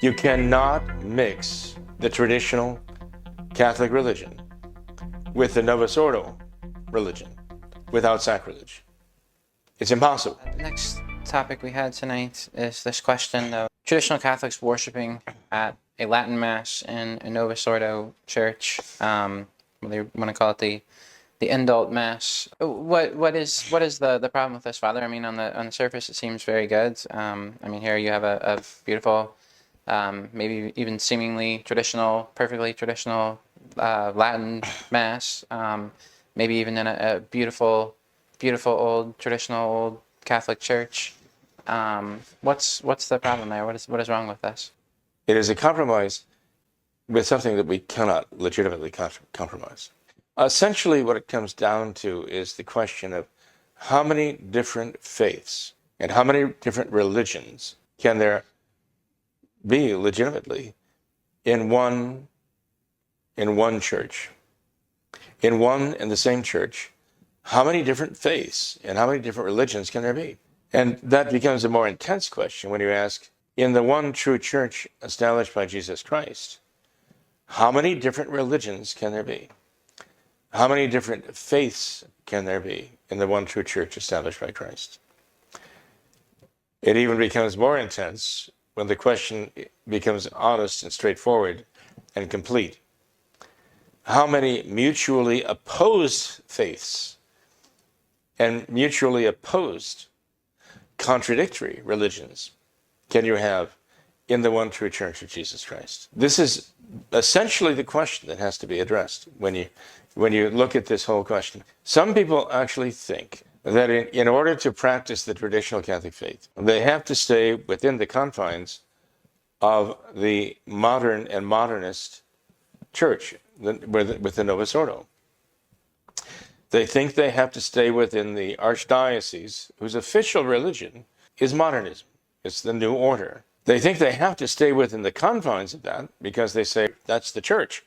You cannot mix the traditional Catholic religion with the Novus Ordo religion without sacrilege. It's impossible. The next topic we had tonight is this question of traditional Catholics worshiping at a Latin Mass in a Novus Ordo church. They want to call it the indult Mass. What is the problem with this, Father? I mean, on the surface, it seems very good. I mean, here you have a beautiful, maybe even seemingly traditional, perfectly traditional Latin Mass. Maybe even in a beautiful old traditional old Catholic church. What's the problem there? What is wrong with this? It is a compromise with something that we cannot legitimately compromise. Essentially, what it comes down to is the question of how many different faiths and how many different religions can there be legitimately in one church, in one and the same church. How many different faiths and how many different religions can there be? And that becomes a more intense question when you ask, in the one true church established by Jesus Christ, how many different religions can there be? How many different faiths can there be in the one true church established by Christ? It even becomes more intense when the question becomes honest and straightforward and complete. How many mutually opposed faiths and mutually opposed contradictory religions can you have in the one true church of Jesus Christ? This is essentially the question that has to be addressed when you look at this whole question. Some people actually think that in order to practice the traditional Catholic faith, they have to stay within the confines of the modern and modernist church with the Novus Ordo. They think they have to stay within the archdiocese, whose official religion is modernism. It's the new order. They think they have to stay within the confines of that because they say, that's the church.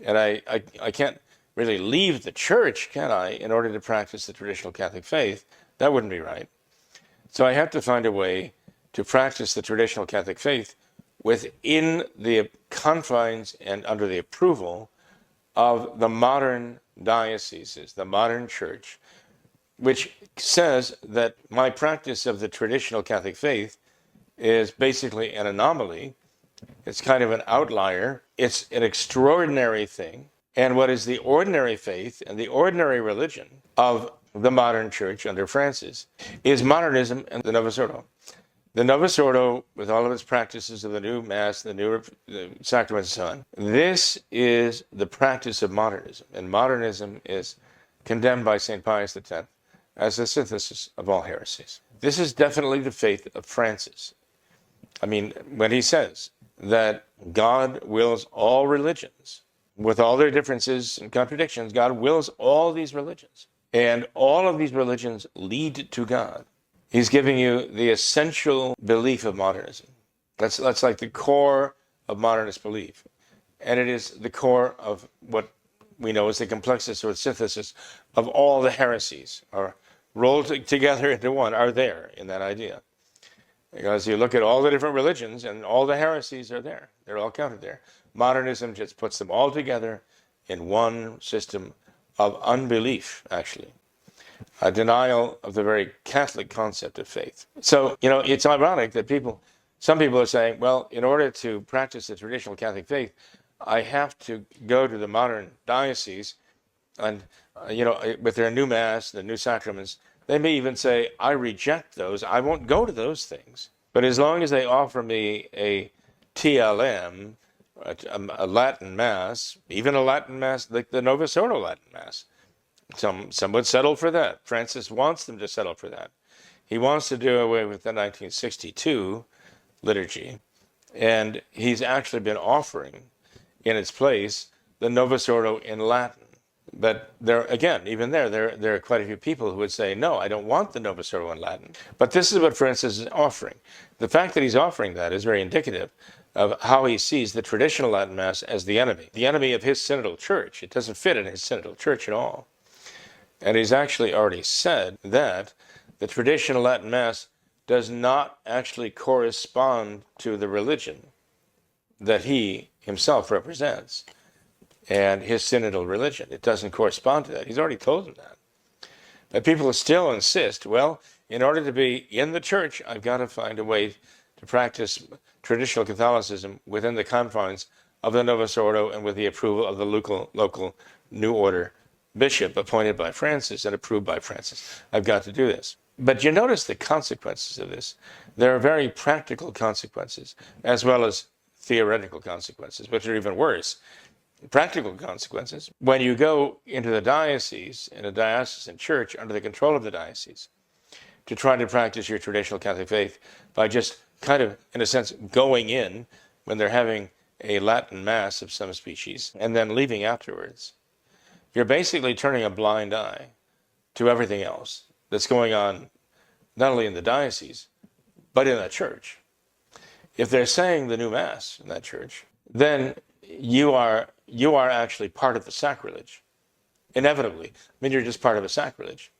And I can't really leave the church, can I, in order to practice the traditional Catholic faith? That wouldn't be right. So I have to find a way to practice the traditional Catholic faith within the confines and under the approval of the modern dioceses, the modern church, which says that my practice of the traditional Catholic faith is basically an anomaly. It's kind of an outlier. It's an extraordinary thing. And what is the ordinary faith and the ordinary religion of the modern church under Francis is modernism and the Novus Ordo. The Novus Ordo, with all of its practices of the new Mass, the new sacraments, and so on, this is the practice of modernism. And modernism is condemned by St. Pius X as the synthesis of all heresies. This is definitely the faith of Francis. I mean, when he says that God wills all religions, with all their differences and contradictions, God wills all these religions. And all of these religions lead to God. He's giving you the essential belief of modernism. That's like the core of modernist belief. And it is the core of what we know as the complexus or synthesis of all the heresies, are rolled together into one, are there in that idea. Because you look at all the different religions and all the heresies are there. They're all counted there. Modernism just puts them all together in one system of unbelief, actually. A denial of the very Catholic concept of faith. So, it's ironic that some people are saying, well, in order to practice the traditional Catholic faith, I have to go to the modern diocese and, with their new Mass, the new sacraments, they may even say, I reject those. I won't go to those things. But as long as they offer me a TLM, a Latin Mass, even a Latin Mass, like the Novus Ordo Latin Mass, some would settle for that. Francis wants them to settle for that. He wants to do away with the 1962 liturgy. And he's actually been offering in its place the Novus Ordo in Latin. But there are quite a few people who would say, no, I don't want the Novus Ordo in Latin. But this is what Francis is offering. The fact that he's offering that is very indicative of how he sees the traditional Latin Mass as the enemy of his synodal church. It doesn't fit in his synodal church at all. And he's actually already said that the traditional Latin Mass does not actually correspond to the religion that he himself represents and his synodal religion. It doesn't correspond to that. He's already told them that. But people still insist, well, in order to be in the church, I've got to find a way to practice traditional Catholicism within the confines of the Novus Ordo and with the approval of the local New Order bishop appointed by Francis and approved by Francis. I've got to do this. But you notice the consequences of this. There are very practical consequences as well as theoretical consequences, which are even worse. Practical consequences. When you go into the diocese, in a diocesan church under the control of the diocese, to try to practice your traditional Catholic faith by just kind of, in a sense, going in when they're having a Latin Mass of some species and then leaving afterwards, you're basically turning a blind eye to everything else that's going on, not only in the diocese, but in that church. If they're saying the new Mass in that church, then you are actually part of the sacrilege, inevitably. I mean, you're just part of a sacrilege.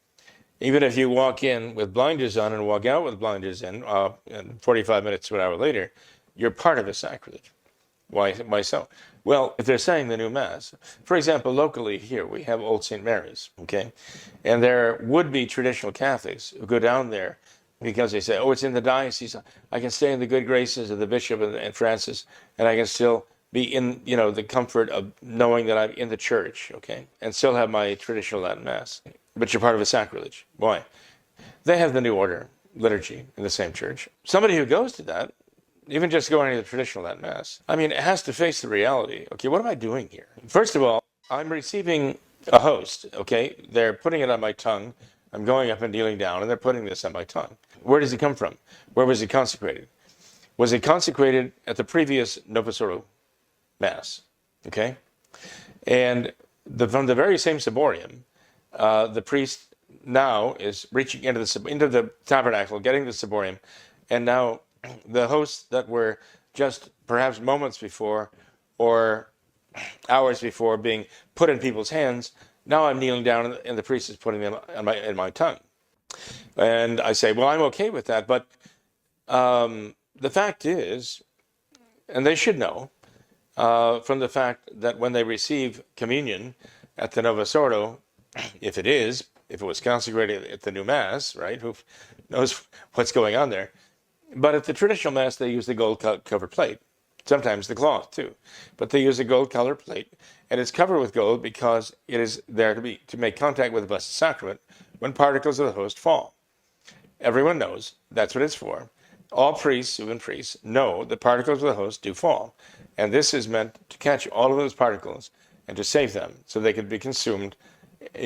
Even if you walk in with blinders on and walk out with blinders in, and 45 minutes to an hour later, you're part of a sacrilege. Why so? Well, if they're saying the new Mass, for example, locally here, we have Old St. Mary's, okay? And there would be traditional Catholics who go down there because they say, oh, it's in the diocese. I can stay in the good graces of the bishop and Francis, and I can still be in, the comfort of knowing that I'm in the church, okay? And still have my traditional Latin Mass. But you're part of a sacrilege. Why? They have the New Order liturgy in the same church. Somebody who goes to that, even just going to the traditional Latin Mass, I mean, it has to face the reality. Okay, what am I doing here? First of all, I'm receiving a host, okay? They're putting it on my tongue. I'm going up and kneeling down, and they're putting this on my tongue. Where does it come from? Where was it consecrated? Was it consecrated at the previous Novus Ordo Mass? Okay? And from the very same ciborium, the priest now is reaching into the tabernacle, getting the ciborium, and now the hosts that were just perhaps moments before or hours before being put in people's hands, now I'm kneeling down and the priest is putting them in my tongue. And I say, well, I'm okay with that, but the fact is, and they should know, from the fact that when they receive communion at the Novus Ordo, if it was consecrated at the new Mass, right? Who knows what's going on there? But at the traditional Mass, they use the gold covered plate, sometimes the cloth too. But they use a gold colored plate, and it's covered with gold because it is there to make contact with the Blessed Sacrament when particles of the host fall. Everyone knows that's what it's for. All priests, even priests, know the particles of the host do fall. And this is meant to catch all of those particles and to save them so they can be consumed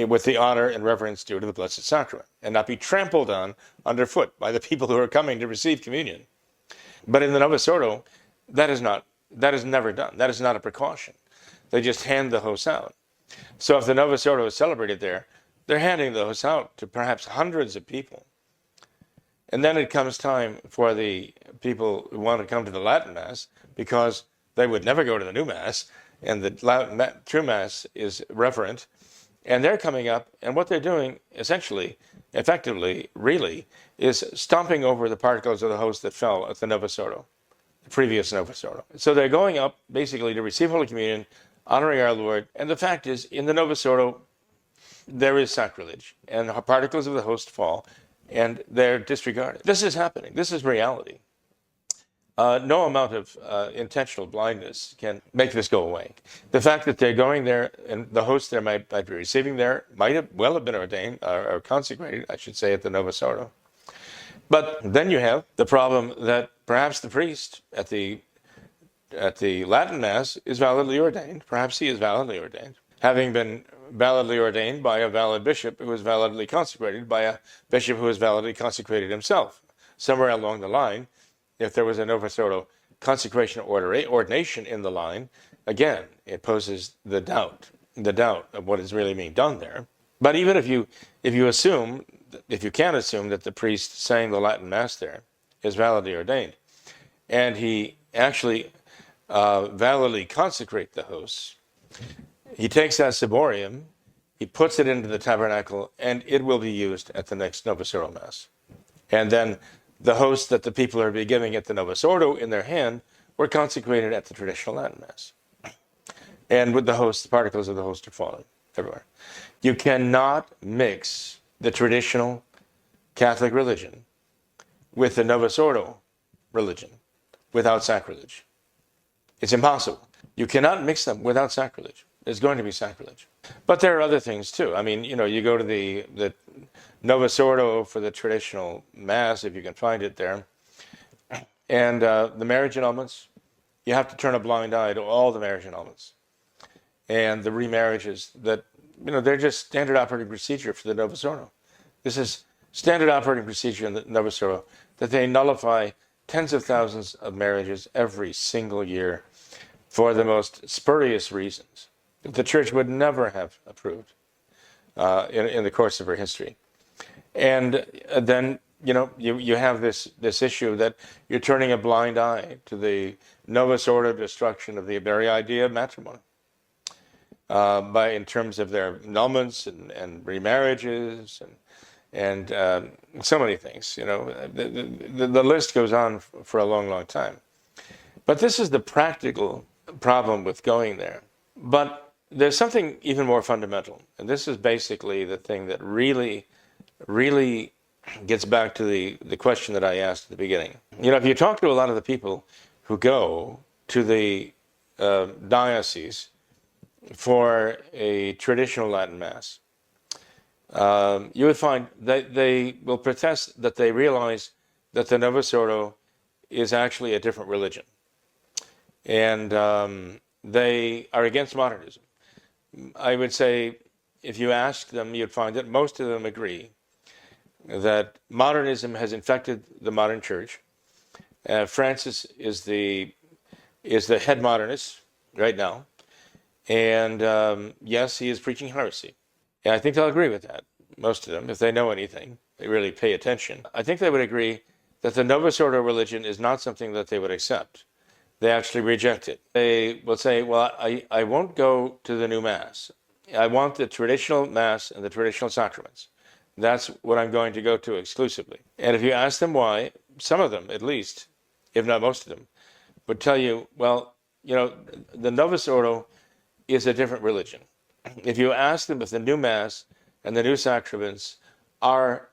with the honor and reverence due to the Blessed Sacrament and not be trampled on underfoot by the people who are coming to receive communion. But in the Novus Ordo, that is never done. That is not a precaution. They just hand the host out. So if the Novus Ordo is celebrated there, they're handing the host out to perhaps hundreds of people. And then it comes time for the people who want to come to the Latin Mass, because they would never go to the new Mass, and the true Mass is reverent, and they're coming up, and what they're doing essentially, effectively, really, is stomping over the particles of the host that fell at the Novus Ordo, the previous Novus Ordo. So they're going up basically to receive Holy Communion, honoring our Lord, and the fact is, in the Novus Ordo, there is sacrilege, and particles of the host fall, and they're disregarded. This is happening. This is reality. No amount of intentional blindness can make this go away. The fact that they're going there and the host there might be receiving there might have been ordained or consecrated, I should say, at the Novus Ordo. But then you have the problem that perhaps the priest at the Latin Mass is validly ordained. Perhaps he is validly ordained, having been validly ordained by a valid bishop who is validly consecrated by a bishop who is validly consecrated himself. Somewhere along the line, if there was a Novus Ordo consecration or ordination in the line, again, it poses the doubt of what is really being done there. But even if you can assume that the priest saying the Latin Mass there is validly ordained, and he actually validly consecrate the hosts, he takes that ciborium, he puts it into the tabernacle, and it will be used at the next Novus Ordo Mass. And then the host that the people are be giving at the Novus Ordo in their hand were consecrated at the traditional Latin Mass. And with the host, the particles of the host are falling everywhere. You cannot mix the traditional Catholic religion with the Novus Ordo religion without sacrilege. It's impossible. You cannot mix them without sacrilege. There's going to be sacrilege. But there are other things too. I mean, you go to the Novus Ordo for the traditional Mass, if you can find it there, and the marriage annulments, you have to turn a blind eye to all the marriage annulments. And the remarriages that, they're just standard operating procedure for the Novus Ordo. This is standard operating procedure in the Novus Ordo, that they nullify tens of thousands of marriages every single year for the most spurious reasons that the Church would never have approved in the course of her history. And then, you have this issue that you're turning a blind eye to the Novus Ordo destruction of the very idea of matrimony. In terms of their annulments and remarriages and so many things, the list goes on for a long, long time. But this is the practical problem with going there. But there's something even more fundamental, and this is basically the thing that really, really gets back to the question that I asked at the beginning. If you talk to a lot of the people who go to the diocese for a traditional Latin Mass, you would find that they will protest that they realize that the Novus Ordo is actually a different religion. And they are against modernism. I would say if you ask them, you'd find that most of them agree that modernism has infected the modern church. Francis is the head modernist right now. And yes, he is preaching heresy. And I think they'll agree with that, most of them, if they know anything, they really pay attention. I think they would agree that the Novus Ordo religion is not something that they would accept. They actually reject it. They will say, well, I won't go to the new Mass. I want the traditional Mass and the traditional sacraments. That's what I'm going to go to exclusively. And if you ask them why, some of them at least, if not most of them, would tell you, well, the Novus Ordo is a different religion. If you ask them if the new Mass and the new sacraments are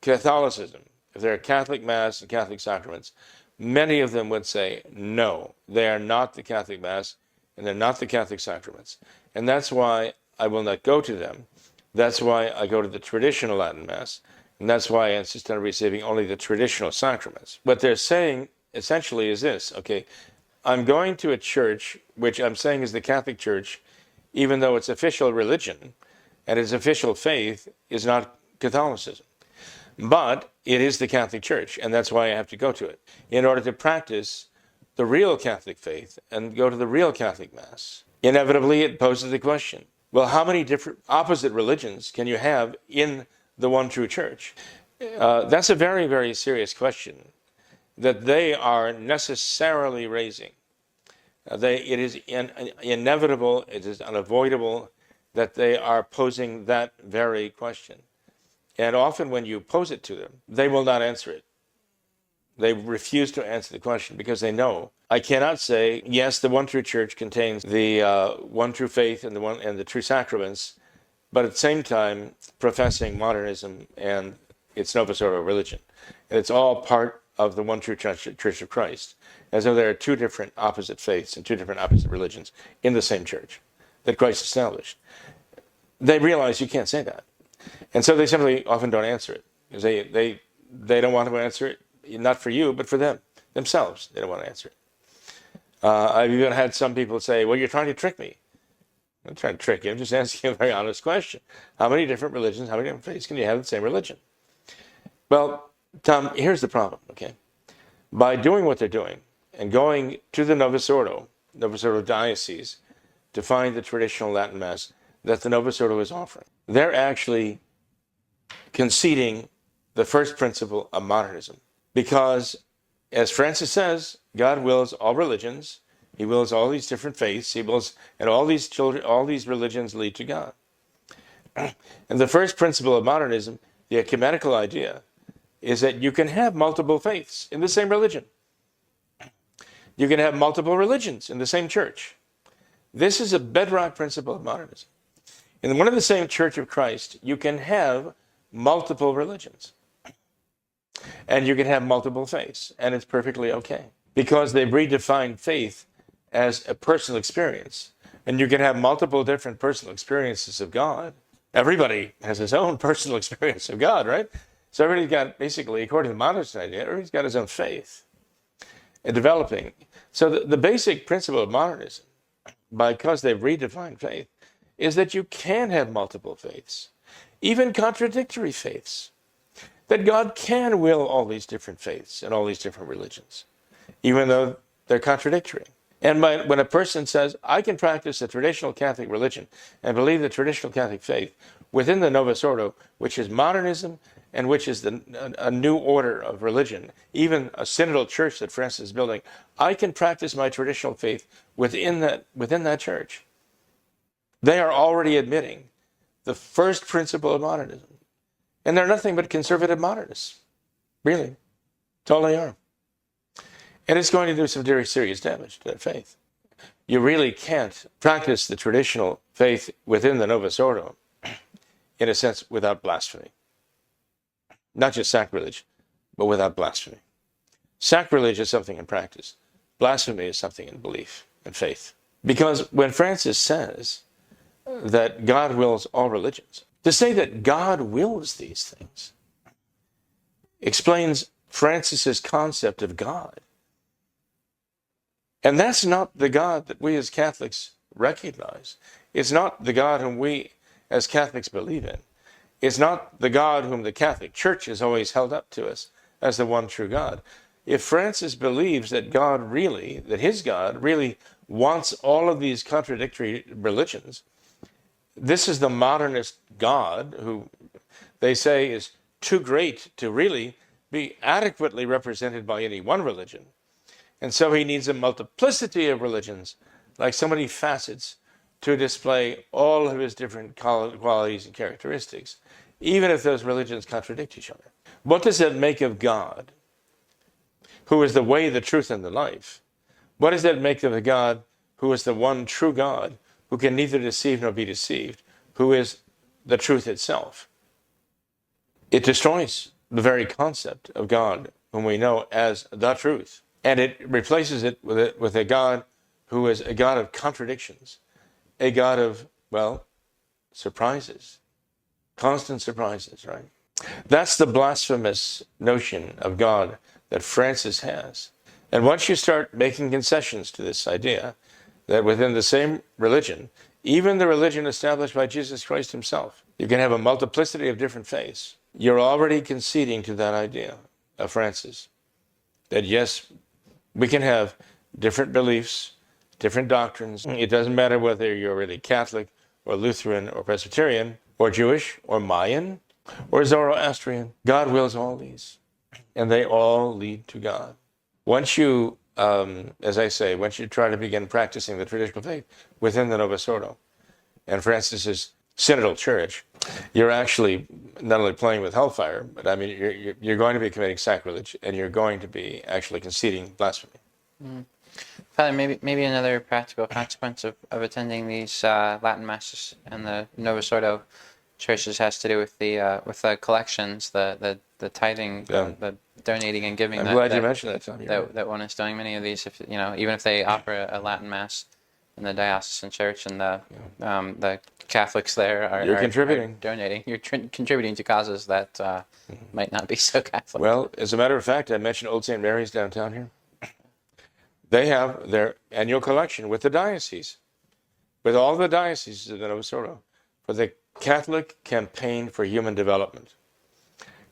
Catholicism, if they're Catholic Mass and Catholic sacraments, many of them would say, no, they are not the Catholic Mass and they're not the Catholic sacraments. And that's why I will not go to them. That's why I go to the traditional Latin Mass. And that's why I insist on receiving only the traditional sacraments. What they're saying essentially is this, okay, I'm going to a church, which I'm saying is the Catholic Church, even though its official religion and its official faith is not Catholicism. But it is the Catholic Church, and that's why I have to go to it, in order to practice the real Catholic faith and go to the real Catholic Mass. Inevitably, it poses the question, well, how many different opposite religions can you have in the one true church? That's a very, very serious question that they are necessarily raising. It is inevitable, it is unavoidable that they are posing that very question. And often when you pose it to them, they will not answer it. They refuse to answer the question because they know. I cannot say, yes, the one true church contains the one true faith and the true sacraments, but at the same time professing modernism and its Novus Ordo religion. And it's all part of the one true Church of Christ, as though there are two different opposite faiths and two different opposite religions in the same church that Christ established. They realize you can't say that. And so they simply often don't answer it. Because they don't want to answer it, not for you, but for themselves. They don't want to answer it. I've even had some people say, well, you're trying to trick me. I'm not trying to trick you. I'm just asking a very honest question. How many different religions, how many different faiths can you have in the same religion? Well, Tom, here's the problem, okay? By doing what they're doing and going to the Novus Ordo diocese to find the traditional Latin Mass that the Novus Ordo is offering, they're actually conceding the first principle of modernism. Because, as Francis says, God wills all religions. He wills all these different faiths. He wills, and all these religions lead to God. And the first principle of modernism, the ecumenical idea, is that you can have multiple faiths in the same religion. You can have multiple religions in the same church. This is a bedrock principle of modernism. In one and the same Church of Christ, you can have multiple religions. And you can have multiple faiths, and it's perfectly okay. Because they've redefined faith as a personal experience. And you can have multiple different personal experiences of God. Everybody has his own personal experience of God, right? So everybody's got, basically, according to the modernist idea, everybody's got his own faith in developing. So the basic principle of modernism, because they've redefined faith, is that you can have multiple faiths, even contradictory faiths. That God can will all these different faiths and all these different religions, even though they're contradictory. And when a person says, I can practice the traditional Catholic religion and believe the traditional Catholic faith within the Novus Ordo, which is modernism and which is a new order of religion, even a synodal church that Francis is building, I can practice my traditional faith within that church. They are already admitting the first principle of modernism. And they're nothing but conservative modernists. Really. That's all they are. And it's going to do some very serious damage to that faith. You really can't practice the traditional faith within the Novus Ordo, in a sense, without blasphemy. Not just sacrilege, but without blasphemy. Sacrilege is something in practice. Blasphemy is something in belief and faith. Because when Francis says that God wills all religions, to say that God wills these things explains Francis's concept of God. And that's not the God that we as Catholics recognize. It's not the God whom we as Catholics believe in. It's not the God whom the Catholic Church has always held up to us as the one true God. If Francis believes that that his God really wants all of these contradictory religions, this is the modernist God who they say is too great to really be adequately represented by any one religion. And so he needs a multiplicity of religions, like so many facets, to display all of his different qualities and characteristics, even if those religions contradict each other. What does that make of God, who is the way, the truth, and the life? What does that make of a God who is the one true God, who can neither deceive nor be deceived, who is the truth itself? It destroys the very concept of God, whom we know as the truth. And it replaces it with a God who is a God of contradictions, a God of, surprises, constant surprises, right? That's the blasphemous notion of God that Francis has. And once you start making concessions to this idea that within the same religion, even the religion established by Jesus Christ himself, you can have a multiplicity of different faiths, you're already conceding to that idea of Francis, that yes, we can have different beliefs, different doctrines. It doesn't matter whether you're really Catholic or Lutheran or Presbyterian or Jewish or Mayan or Zoroastrian. God wills all these, and they all lead to God. Once you, as I say, once you try to begin practicing the traditional faith within the Novus Ordo and Francis's synodal church, you're actually not only playing with hellfire, but I mean, you're going to be committing sacrilege, and you're going to be actually conceding blasphemy. Mm. Father, maybe another practical consequence of attending these Latin masses and the Novus Ordo churches has to do with the collections, the tithing, the donating and giving. I'm glad you mentioned that, Tom. That one is doing. Many of these, even if they offer a Latin mass in the diocesan church, and the Catholics there are contributing, donating. You're contributing to causes that might not be so Catholic. Well, as a matter of fact, I mentioned Old St. Mary's downtown here. They have their annual collection with the diocese, with all the dioceses of the Novus Ordo, for the Catholic Campaign for Human Development.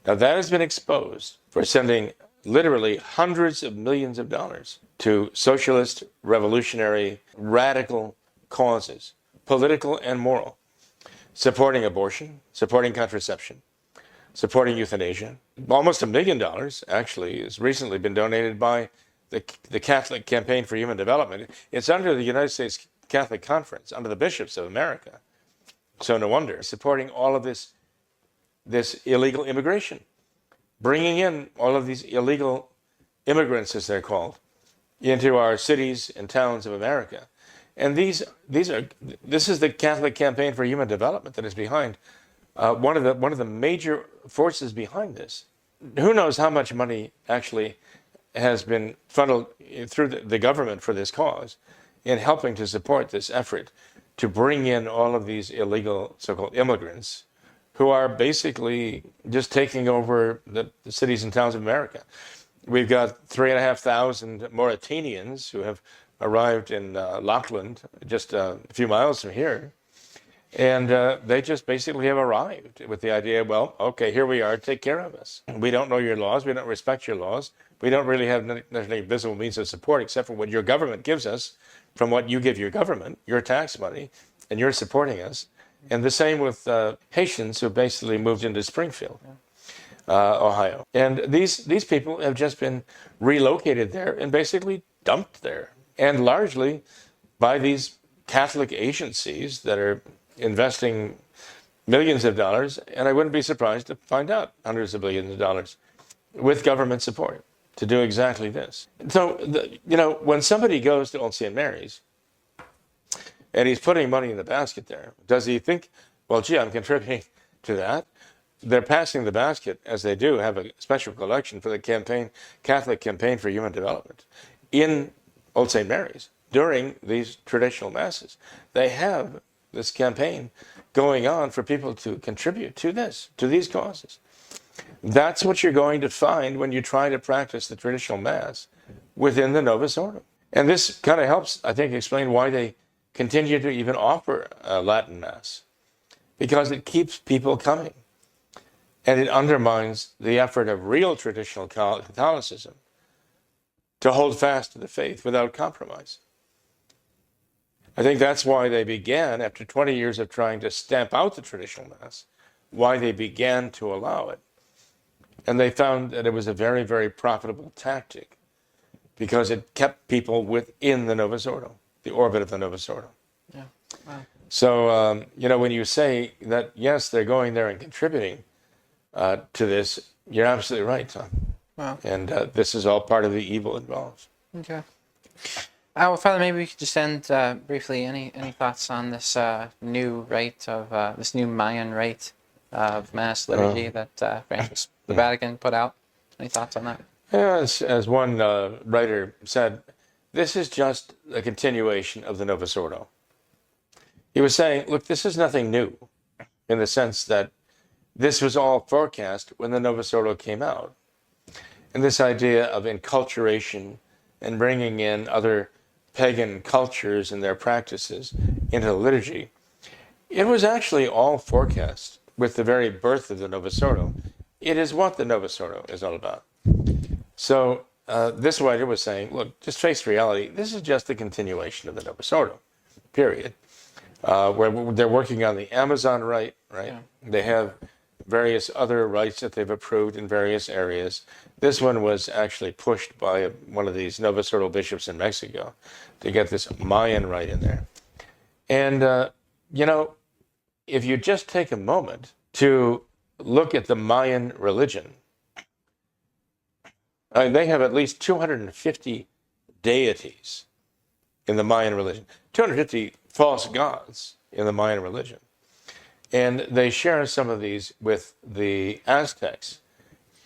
Now that has been exposed for sending literally hundreds of millions of dollars to socialist, revolutionary, radical causes, political and moral, supporting abortion, supporting contraception, supporting euthanasia. Almost $1 million, actually, has recently been donated by the Catholic Campaign for Human Development. It's under the United States Catholic Conference, under the bishops of America. So no wonder, supporting all of this illegal immigration, bringing in all of these illegal immigrants, as they're called, into our cities and towns of America. And this is the Catholic Campaign for Human Development that is behind one of the major forces behind this. Who knows how much money actually has been funneled through the government for this cause in helping to support this effort to bring in all of these illegal so-called immigrants who are basically just taking over the cities and towns of America. We've got 3,500 Mauritanians who have arrived in Lapland, just a few miles from here. And they just basically have arrived with the idea, well, okay, here we are, take care of us. We don't know your laws, we don't respect your laws, we don't really have necessarily visible means of support except for what your government gives us from what you give your government, your tax money, and you're supporting us. And the same with Haitians who basically moved into Springfield, Ohio. And these people have just been relocated there and basically dumped there. And largely by these Catholic agencies that are investing millions of dollars, and I wouldn't be surprised to find out hundreds of billions of dollars with government support to do exactly this. So, when somebody goes to Old St. Mary's and he's putting money in the basket there, does he think, well, gee, I'm contributing to that? They're passing the basket, as they do have a special collection for the Catholic Campaign for Human Development in Old St. Mary's during these traditional masses. They have this campaign going on for people to contribute to these causes. That's what you're going to find when you try to practice the traditional Mass within the Novus Ordo. And this kind of helps, I think, explain why they continue to even offer a Latin Mass, because it keeps people coming. And it undermines the effort of real traditional Catholicism to hold fast to the faith without compromise. I think that's why they began, after 20 years of trying to stamp out the traditional Mass, why they began to allow it. And they found that it was a very, very profitable tactic because it kept people within the Novus Ordo, the orbit of the Novus Ordo. Yeah. Wow. So, when you say that, yes, they're going there and contributing to this, you're absolutely right, Tom. Wow. And this is all part of the evil involved. Okay. Well, Father, maybe we could just end briefly. Any thoughts on this new rite of this new Mayan rite of Mass liturgy that Francis, the Vatican, put out? Any thoughts on that? Yeah, as one writer said, this is just a continuation of the Novus Ordo. He was saying, look, this is nothing new in the sense that this was all forecast when the Novus Ordo came out. And this idea of enculturation and bringing in other pagan cultures and their practices into the liturgy, it was actually all forecast with the very birth of the Novus Ordo. It is what the Novus Ordo is all about. So this writer was saying, look, just face reality. This is just a continuation of the Novus Ordo, period. Where they're working on the Amazon rite, right? Yeah. They have various other rites that they've approved in various areas. This one was actually pushed by one of these Novus Ordo bishops in Mexico to get this Mayan rite in there. And, if you just take a moment to look at the Mayan religion, they have at least 250 deities in the Mayan religion, 250 false gods in the Mayan religion. And they share some of these with the Aztecs.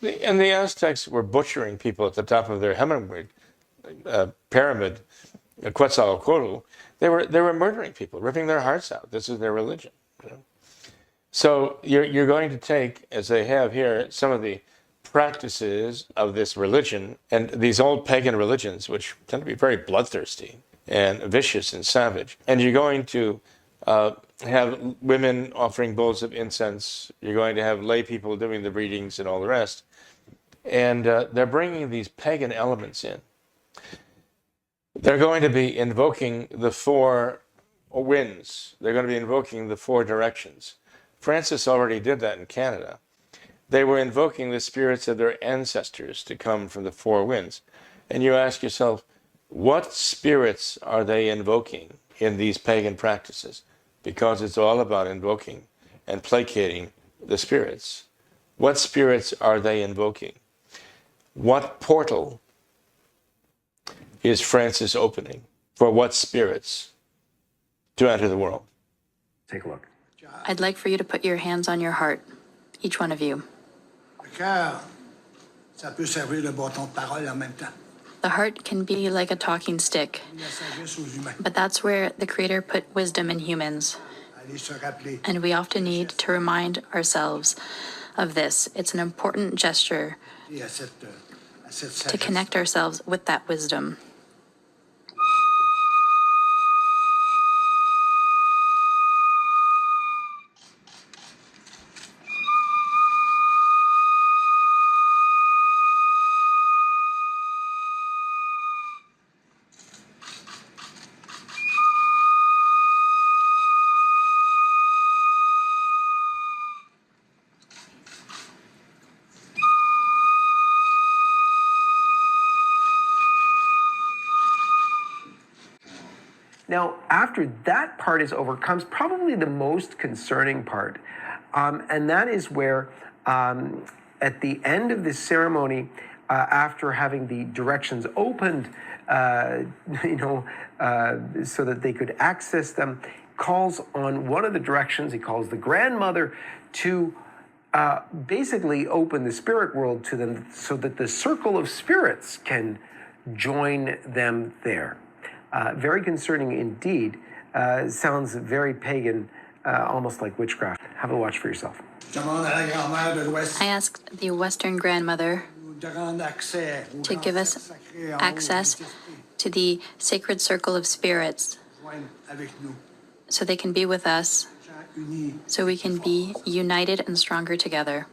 And the Aztecs were butchering people at the top of their pyramid, Quetzalcoatl. They were murdering people, ripping their hearts out. This is their religion. So you're going to take, as they have here, some of the practices of this religion and these old pagan religions, which tend to be very bloodthirsty and vicious and savage. And you're going to have women offering bowls of incense. You're going to have lay people doing the readings and all the rest. And they're bringing these pagan elements in. They're going to be invoking the four winds. They're going to be invoking the four directions. Francis already did that in Canada. They were invoking the spirits of their ancestors to come from the four winds. And you ask yourself, what spirits are they invoking in these pagan practices? Because it's all about invoking and placating the spirits. What spirits are they invoking? What portal is Francis opening for what spirits to enter the world? Take a look. I'd like for you to put your hands on your heart, each one of you. Le cœur, ça peut servir de bâton de parole en même temps. The heart can be like a talking stick, La sagesse aux humains. but that's where the Creator put wisdom in humans. Allez se rappeler. And we often need to remind ourselves of this. It's an important gesture À cette to sagesse. connect ourselves with that wisdom. Now, after that part is over, comes probably the most concerning part. And that is where, at the end of this ceremony, after having the directions opened, so that they could access them, calls on one of the directions, he calls the grandmother to basically open the spirit world to them so that the circle of spirits can join them there. Very concerning indeed. Sounds very pagan, almost like witchcraft. Have a watch for yourself. Demande à la grand-mère de l'Ouest I asked the Western grandmother de rendre accès aux to give us sacrés en haut access des esprits. to the sacred circle of spirits Joignent avec nous. so they can be with us, Gens unis. so we can be united and stronger together.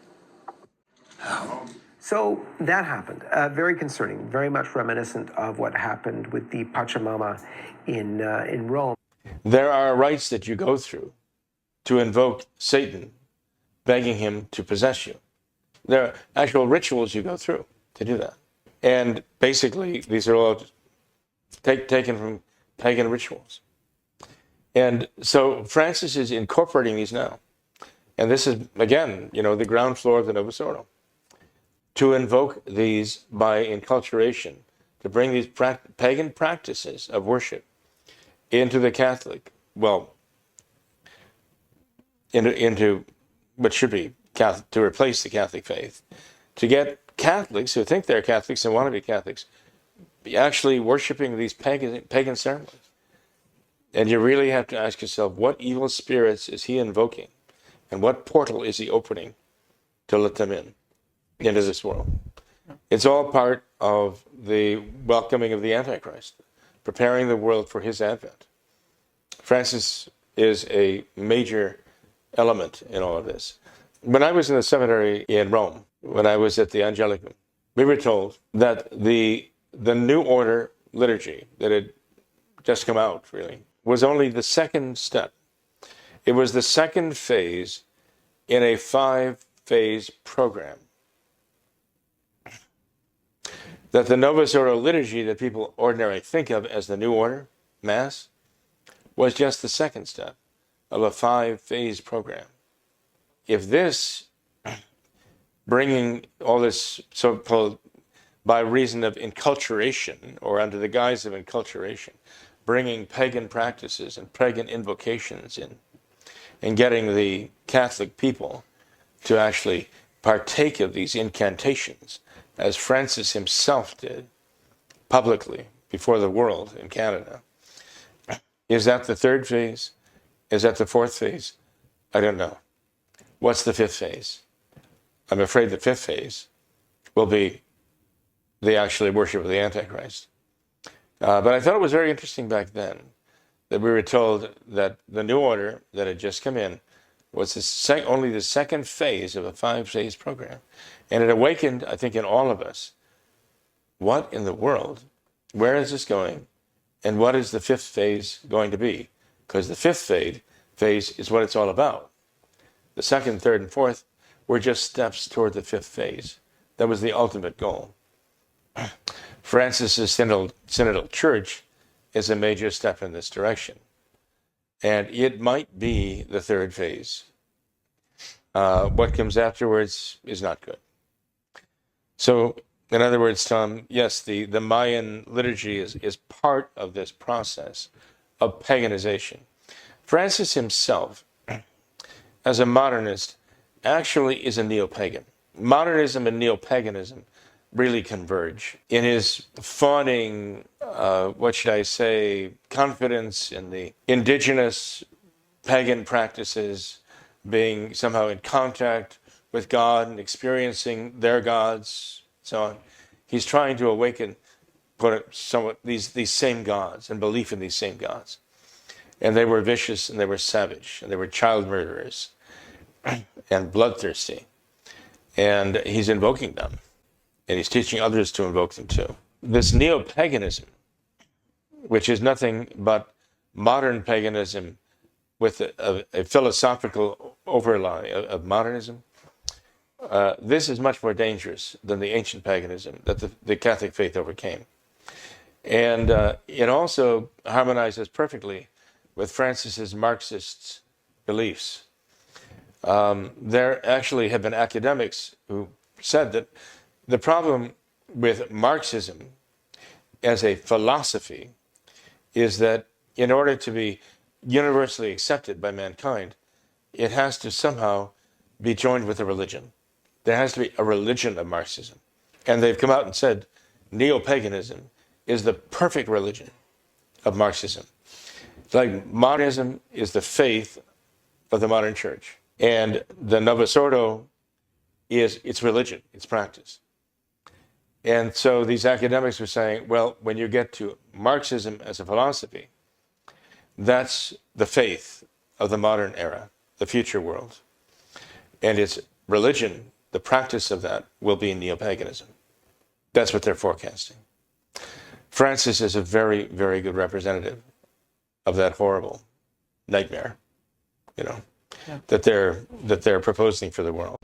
So that happened. Very concerning, very much reminiscent of what happened with the Pachamama in Rome. There are rites that you go through to invoke Satan, begging him to possess you. There are actual rituals you go through to do that. And basically, these are all taken from pagan rituals. And so Francis is incorporating these now. And this is, again, the ground floor of the Novus Ordo. To invoke these by inculturation, to bring these pagan practices of worship into the Catholic, into what should be Catholic, to replace the Catholic faith, to get Catholics who think they're Catholics and want to be Catholics, actually worshiping these pagan ceremonies. And you really have to ask yourself, what evil spirits is he invoking? And what portal is he opening to let them into this world? It's all part of the welcoming of the Antichrist, preparing the world for his advent. Francis is a major element in all of this. When I was in the seminary in Rome, when I was at the Angelicum, we were told that the New Order liturgy that had just come out, really, was only the second step. It was the second phase in a 5-phase program. That the Novus Ordo liturgy that people ordinarily think of as the New Order, Mass, was just the second step of a 5-phase program. If this, bringing all this so-called, by reason of enculturation, or under the guise of enculturation, bringing pagan practices and pagan invocations in, and getting the Catholic people to actually partake of these incantations, as Francis himself did publicly before the world in Canada. Is that the third phase? Is that the fourth phase? I don't know. What's the fifth phase? I'm afraid the fifth phase will be the actually worship of the Antichrist. But I thought it was very interesting back then that we were told that the New Order that had just come in was only the second phase of a 5-phase program. And it awakened, I think, in all of us, what in the world, where is this going, and what is the fifth phase going to be? Because the fifth phase is what it's all about. The second, third, and fourth were just steps toward the fifth phase. That was the ultimate goal. Francis's synodal church is a major step in this direction. And it might be the third phase. What comes afterwards is not good. So In other words, Tom, yes, the Mayan liturgy is part of this process of paganization. Francis himself, as a modernist, actually is a neo-pagan. Modernism and neo-paganism really converge. In his fawning, what should I say, confidence in the indigenous pagan practices, being somehow in contact with God and experiencing their gods, so on. He's trying to awaken somewhat these same gods and belief in these same gods. And they were vicious and they were savage and they were child murderers and bloodthirsty. And he's invoking them. And he's teaching others to invoke them too. This neo-paganism, which is nothing but modern paganism with a philosophical overlay of modernism, this is much more dangerous than the ancient paganism that the Catholic faith overcame. And it also harmonizes perfectly with Francis's Marxist beliefs. There actually have been academics who said that the problem with Marxism as a philosophy is that in order to be universally accepted by mankind, it has to somehow be joined with a religion. There has to be a religion of Marxism. And they've come out and said neo-paganism is the perfect religion of Marxism. It's like modernism is the faith of the modern church. And the Novus Ordo is its religion, its practice. And so these academics were saying, well, when you get to Marxism as a philosophy, that's the faith of the modern era, the future world. And its religion, the practice of that, will be neo-paganism. That's what they're forecasting. Francis is a very, very good representative of that horrible nightmare, that they're proposing for the world.